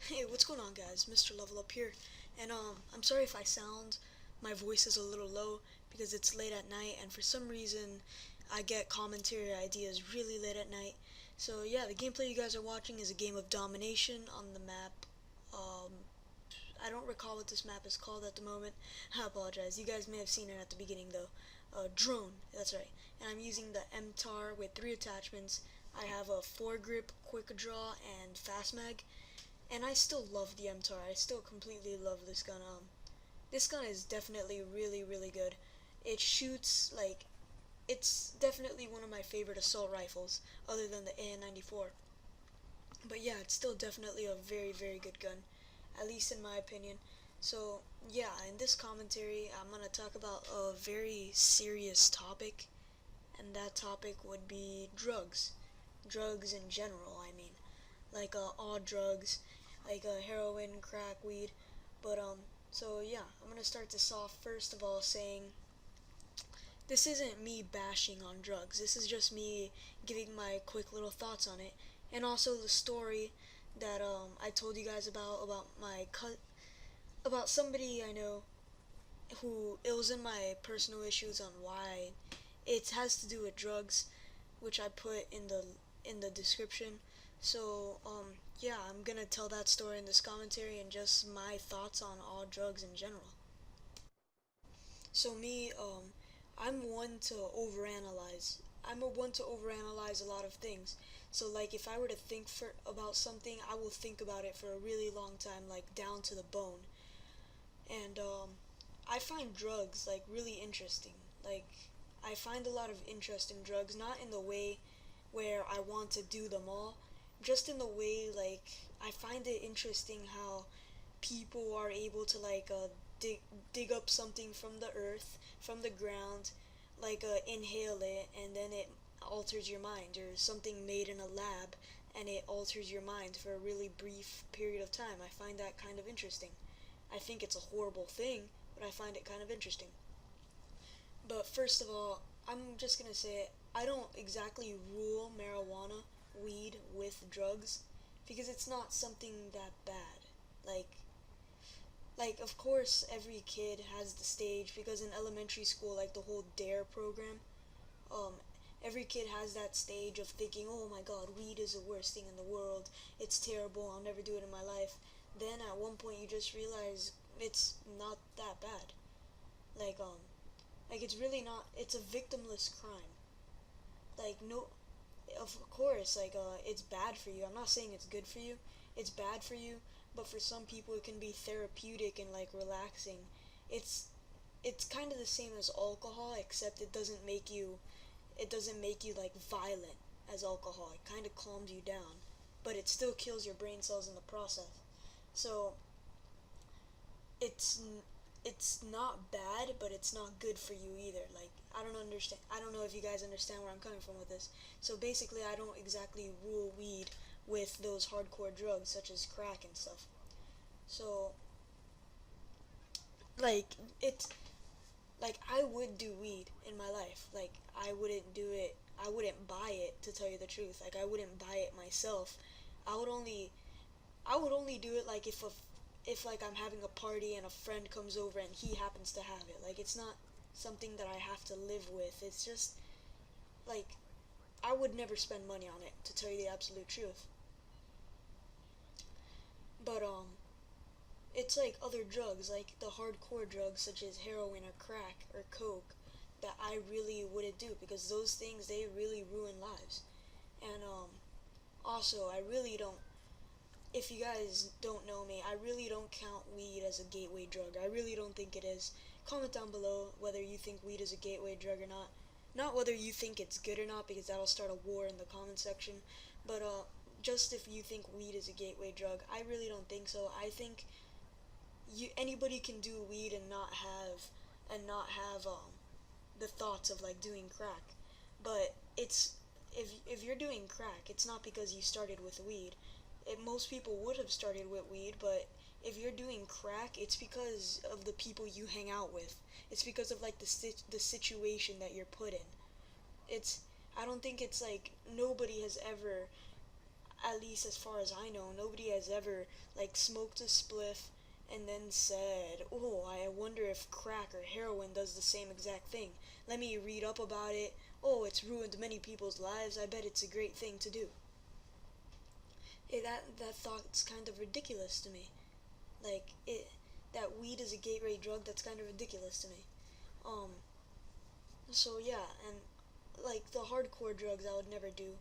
Hey, what's going on, guys? Mr. Level Up here, and I'm sorry if my voice is a little low because it's late at night, and for some reason, I get commentary ideas really late at night. So yeah, the gameplay you guys are watching is a game of domination on the map. Um, I don't recall what this map is called at the moment. I apologize. You guys may have seen it at the beginning though. Drone, that's right. And I'm using the MTAR with 3 attachments. I have a foregrip, quick draw, and fast mag. And I still love the MTAR. I still completely love this gun. This gun is definitely really, really good. It shoots like it's definitely one of my favorite assault rifles, other than the AN-94. But yeah, it's still definitely a very, very good gun, at least in my opinion. So yeah, in this commentary, I'm gonna talk about a very serious topic, and that topic would be drugs. Drugs in general, I mean, like all drugs, like heroin, crack, weed. But so yeah, I'm gonna start this off first of all saying this isn't me bashing on drugs. This is just me giving my quick little thoughts on it, and also the story that I told you guys about my cut about somebody I know who it was in my personal issues on why it has to do with drugs, which I put in the description. So yeah, I'm gonna tell that story in this commentary and just my thoughts on all drugs in general. So me, I'm one to overanalyze. I'm a one to overanalyze a lot of things. So like if I were to think for about something, I will think about it for a really long time, like down to the bone. And I find drugs like really interesting. Like I find a lot of interest in drugs, not in the way where I want to do them all, just in the way like I find it interesting how people are able to like dig up something from the earth, from the ground, like inhale it, and then it alters your mind, or something made in a lab and it alters your mind for a really brief period of time. I find that kind of interesting. I think it's a horrible thing, but I find it kind of interesting. But first of all, I'm just gonna say it. I don't exactly rule marijuana, weed with drugs because it's not something that bad. Like of course every kid has the stage because in elementary school, like the whole dare program, um every kid has that stage of thinking, oh my god, weed is the worst thing in the world, it's terrible, I'll never do it in my life. Then at one point you just realize it's not that bad. like um like it's really not, it's a victimless crime. Like no, of course, it's bad for you. I'm not saying it's good for you. It's bad for you, but for some people it can be therapeutic and like relaxing. It's it's kind of the same as alcohol, except it doesn't make you like violent as alcohol. It kind of calms you down, but it still kills your brain cells in the process. So it's it's not bad, but it's not good for you either. Like I don't understand. I don't know if you guys understand where I'm coming from with this. So basically, I don't exactly rule weed with those hardcore drugs such as crack and stuff. So like it's like I would do weed in my life. Like I wouldn't do it. I wouldn't buy it, to tell you the truth. Like I wouldn't buy it myself. I would only I would only do it like if like I'm having a party and a friend comes over and he happens to have it. Like it's not something that I have to live with. It's just like I would never spend money on it, to tell you the absolute truth. But it's like other drugs, like the hardcore drugs such as heroin or crack or coke, that I really wouldn't do because those things, they really ruin lives. And also I really don't, if you guys don't know me, I really don't count weed as a gateway drug. I really don't think it is. Comment down below whether you think weed is a gateway drug or not. Not whether you think it's good or not, because that'll start a war in the comment section, but just if you think weed is a gateway drug. I really don't think so. I think anybody can do weed and not have the thoughts of like doing crack. But it's if you're doing crack, it's not because you started with weed. Most people would have started with weed, but if you're doing crack, it's because of the people you hang out with. It's because of like the situation that you're put in. It's I don't think it's like nobody has ever. at least as far as I know, nobody has ever like smoked a spliff and then said, "Oh, I wonder if crack or heroin does the same exact thing. Let me read up about it. Oh, it's ruined many people's lives. I bet it's a great thing to do." That thought's kind of ridiculous to me. Like it, that weed is a gateway drug. That's kind of ridiculous to me. Um, so yeah, and like the hardcore drugs, I would never do.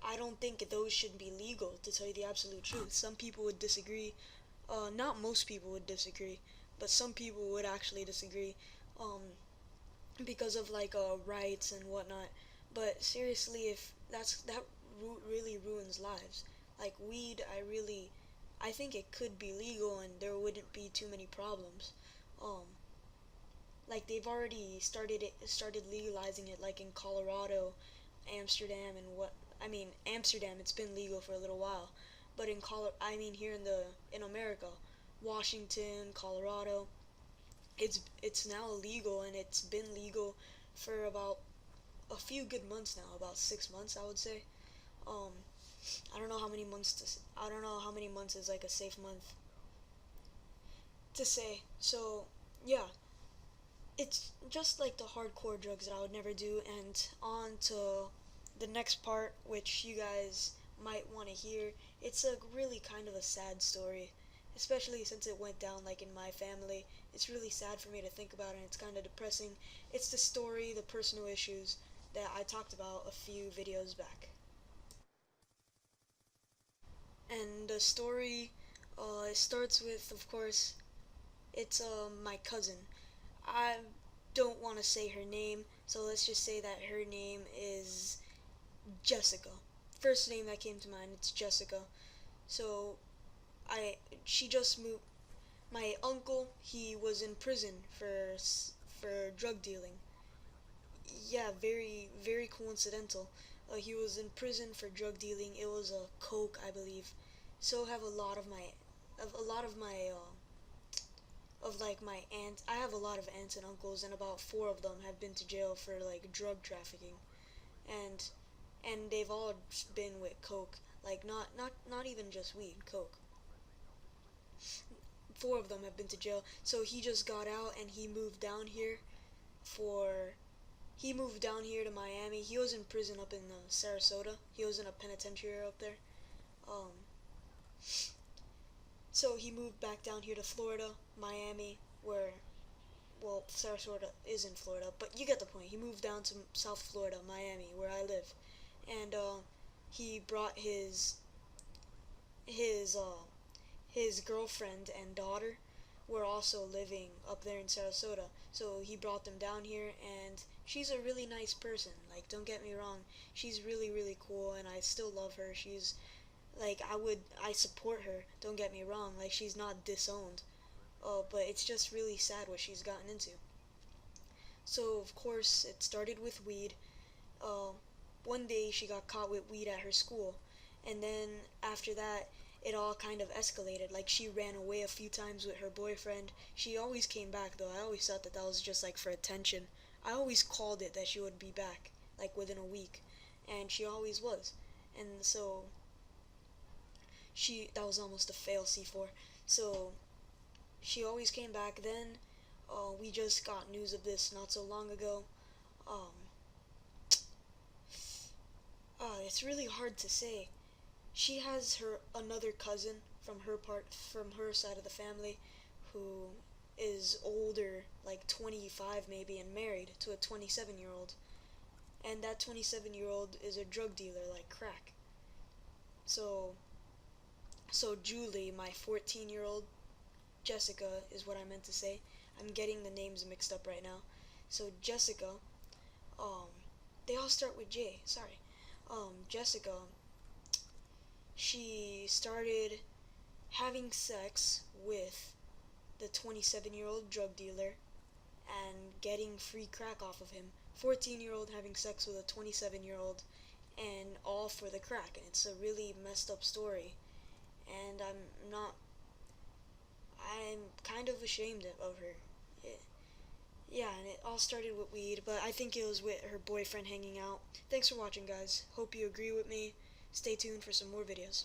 I don't think those should be legal, to tell you the absolute truth. Some people would disagree. Not most people would disagree, but some people would actually disagree, um, because of like rights and whatnot. But seriously, if that really ruins lives. Like weed, I think it could be legal and there wouldn't be too many problems. Um, like they've already started legalizing it, like in Colorado, Amsterdam, and what I mean Amsterdam. It's been legal for a little while, but I mean here in America, Washington, Colorado, it's now legal and it's been legal for about a few good months now, about 6 months I would say. Um, I don't know how many months is like a safe month to say. So yeah, it's just like the hardcore drugs that I would never do. And on to the next part, which you guys might want to hear. It's a really kind of a sad story, especially since it went down like in my family. It's really sad for me to think about, and it's kind of depressing. It's the story, the personal issues that I talked about a few videos back. And the story, it starts with, of course, it's my cousin. I don't want to say her name, so let's just say that her name is Jessica. First name that came to mind, it's Jessica. So I she just moved. My uncle, he was in prison for drug dealing. Yeah, very coincidental. He was in prison for drug dealing. It was a coke, I believe. So have a lot of my of like my aunts. I have a lot of aunts and uncles, and about four of them have been to jail for like drug trafficking, and they've all been with coke. Like not even just weed, coke. Four of them have been to jail. So he just got out and for he moved down here to Miami. He was in prison up in Sarasota. He was in a penitentiary up there. Um, so he moved back down here to Florida, Miami, where well, Sarasota is in Florida, but you get the point. He moved down to South Florida, Miami, where I live, and he brought his his girlfriend and daughter were also living up there in Sarasota. So he brought them down here, and she's a really nice person. Like, don't get me wrong, she's really cool, and I still love her. She's like I support her. Don't get me wrong, like she's not disowned. But it's just really sad what she's gotten into. So of course it started with weed. Uh, One day she got caught with weed at her school, and then after that it all kind of escalated. Like she ran away a few times with her boyfriend. She always came back though. I always thought that was just like for attention. I always called it that she would be back like within a week, and she always was. And so she that was almost a fail C4. So she always came back. Then we just got news of this not so long ago. Um, it's really hard to say. She has her another cousin from her side of the family who is older, like 25 maybe, and married to a 27-year-old. And that 27-year-old is a drug dealer like crack. So Julie, my 14-year-old, Jessica is what I meant to say. I'm getting the names mixed up right now. So Jessica, um, they all start with J. Sorry. Jessica, she started having sex with the 27-year-old drug dealer and getting free crack off of him. 14-year-old having sex with a 27-year-old, and all for the crack. And it's a really messed up story. And I'm kind of ashamed of her. Yeah, yeah, and it all started with weed, but I think it was with her boyfriend hanging out. Thanks for watching, guys. Hope you agree with me. Stay tuned for some more videos.